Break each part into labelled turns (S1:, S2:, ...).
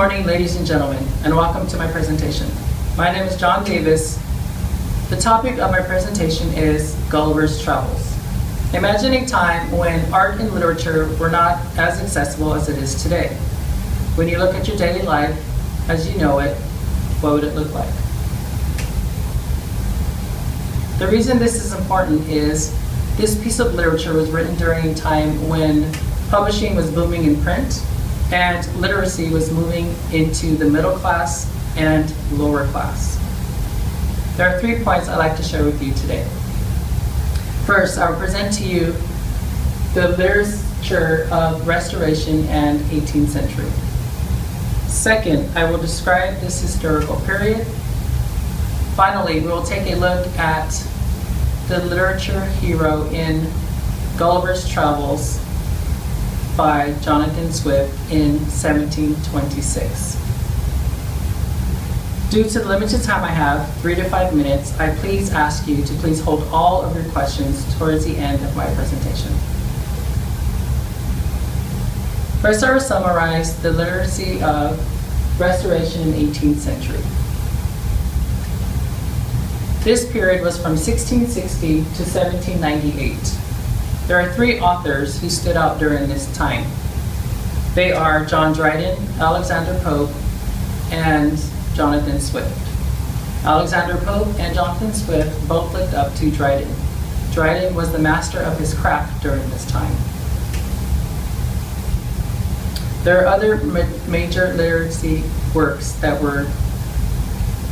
S1: morning, ladies and gentlemen, and welcome to my presentation. My name is John Davis. The topic of my presentation is Gulliver's Travels. Imagine a time when art and literature were not as accessible as it is today. When you look at your daily life as you know it, what would it look like? The reason this is important is this piece of literature was written during a time when publishing was booming in print and literacy was moving into the middle class and lower class. There are 3 points I'd like to share with you today. First, I'll present to you the literature of Restoration and 18th century. Second, I will describe this historical period. Finally, we will take a look at the literature hero in Gulliver's Travels by Jonathan Swift in 1726. Due to the limited time I have, 3 to 5 minutes, I please ask you to please hold all of your questions towards the end of my presentation. First, I will summarize the literacy of Restoration in the 18th century. This period was from 1660 to 1798. There are 3 authors who stood out during this time. They are John Dryden, Alexander Pope, and Jonathan Swift. Alexander Pope and Jonathan Swift both looked up to Dryden. Dryden was the master of his craft during this time. There are other major literacy works that were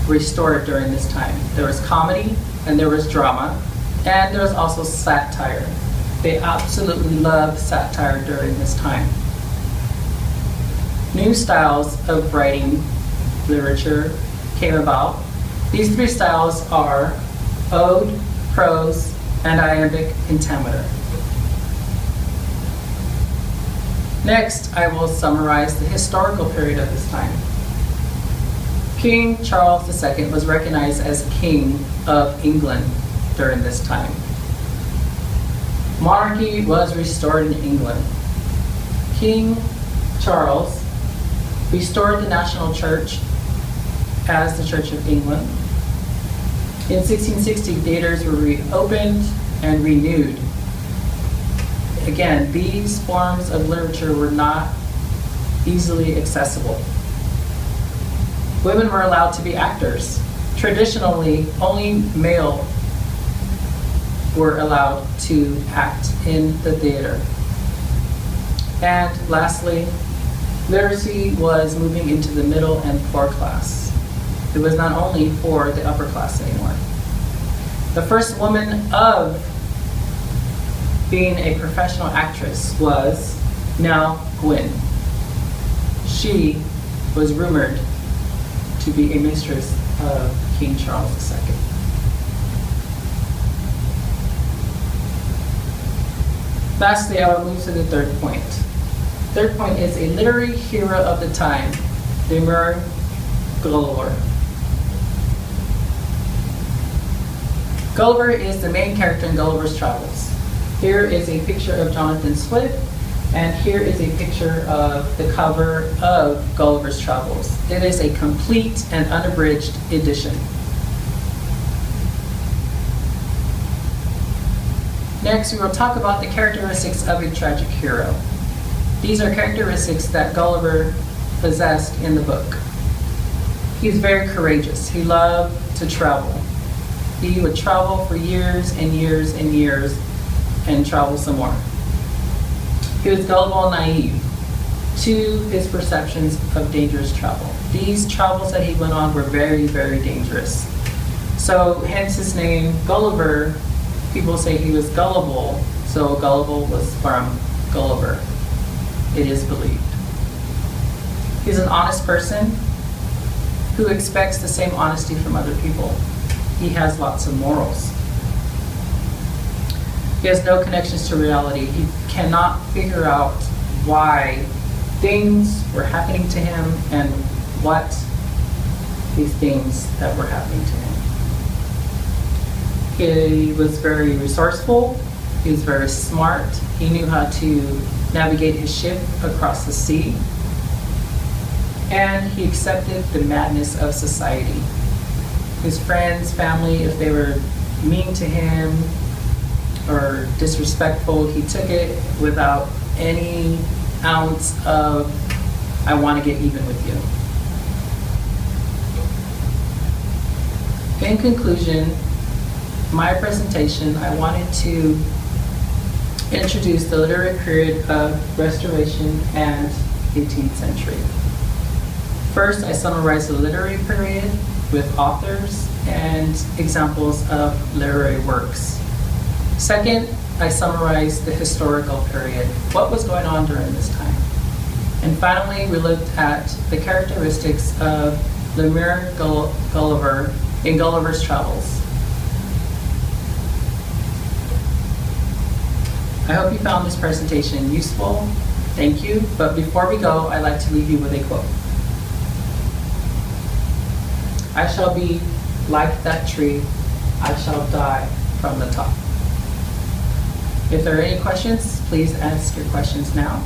S1: restored during this time. There was comedy, and there was drama, and there was also satire. They absolutely loved satire during this time. New styles of writing literature came about. These 3 styles are ode, prose, and iambic pentameter. Next, I will summarize the historical period of this time. King Charles II was recognized as King of England during this time. Monarchy was restored in England. King Charles restored the national church as the Church of England. In 1660, theaters were reopened and renewed. Again, these forms of literature were not easily accessible. Women were allowed to be actors. Traditionally, only male were allowed to act in the theater. And lastly, literacy was moving into the middle and poor class. It was not only for the upper class anymore. The first woman of being a professional actress was Nell Gwynn. She was rumored to be a mistress of King Charles II. Lastly, I will move to the 3rd point. 3rd point is a literary hero of the time, Demure Gulliver. Gulliver is the main character in Gulliver's Travels. Here is a picture of Jonathan Swift, and here is a picture of the cover of Gulliver's Travels. It is a complete and unabridged edition. Next, we will talk about the characteristics of a tragic hero. These are characteristics that Gulliver possessed in the book. He was very courageous. He loved to travel. He would travel for years and years and years and travel some more. He was gullible and naive to his perceptions of dangerous travel. These travels that he went on were very, very dangerous. So hence his name, Gulliver. People say he was gullible, so gullible was from Gulliver, it is believed. He's an honest person who expects the same honesty from other people. He has lots of morals. He has no connections to reality. He cannot figure out why things were happening to him and what these things that were happening to him. He was very resourceful. He was very smart. He knew how to navigate his ship across the sea. and he accepted the madness of society. His friends, family, if they were mean to him or disrespectful, he took it without any ounce of, I want to get even with you. In conclusion, my presentation, I wanted to introduce the literary period of Restoration and 18th century. First, I summarized the literary period with authors and examples of literary works. Second, I summarized the historical period, what was going on during this time. And finally, we looked at the characteristics of Lemire Gulliver in Gulliver's Travels. I hope you found this presentation useful. Thank you. But before we go, I'd like to leave you with a quote. I shall be like that tree, I shall die from the top. If there are any questions, please ask your questions now.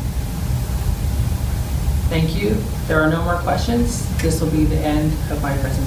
S1: Thank you. If there are no more questions, this will be the end of my presentation.